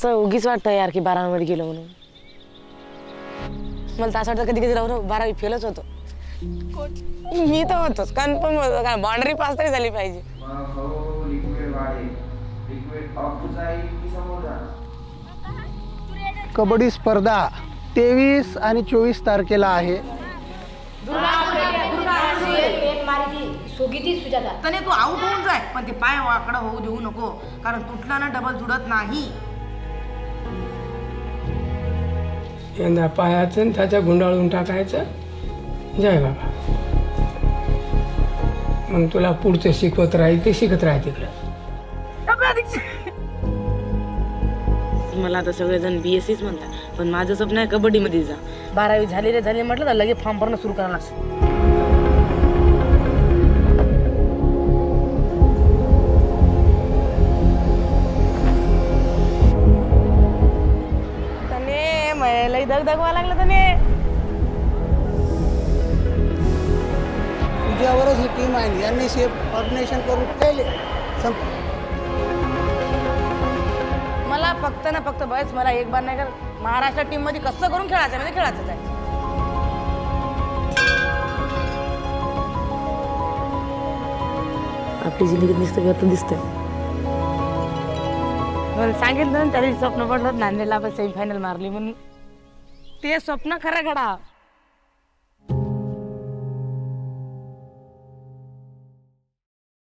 उगीच वाटतं यार की 12 मध्ये गेलो म्हणून. मला तर असं वाटतं कधी कधी राहून 12वी फेलच होतो. मी तर होतोच कन्फर्म होतो कारण बाउंड्री पास तरी झाली पाहिजे. कबड्डी स्पर्धा 23 आणि 24 तारखेला आहे. तने तू आउट होऊन जाय पण ते पाय वाकडं होऊ देऊ नको कारण तुटला ना डबल जुडत नाही. यंदा पायाचं त्याच्या गुंडाळून टाकायचं. जय बाबा. मग तुला पुढचं शिकवत राहील ते शिकत राह तिकडं. मला आता सगळेजण BSCच म्हणतात पण माझं स्वप्न आहे कबड्डीमध्ये जा. 12वी झाली म्हटलं तर लगेच फॉर्म भरणं सुरू करायला लागतं. तने मला दगदग व्हायला लागलं तने. तुझ्यावरच ही टीम आहे. यांनी सेफ ऑर्गनायझेशन करून केले. मला फक्त ना फक्त बस मला एक बार नाही कर महाराष्ट्र टीम मध्ये कसं करून खेळायचं म्हणजे खेळायचं आहे. आपली जिंदगीत नुसतं दिसतंय. मला सांगितलं ना तरी स्वप्न पडलं नांदेडला आपण सेमीफायनल मारली म्हणून ते स्वप्न खरं घडा.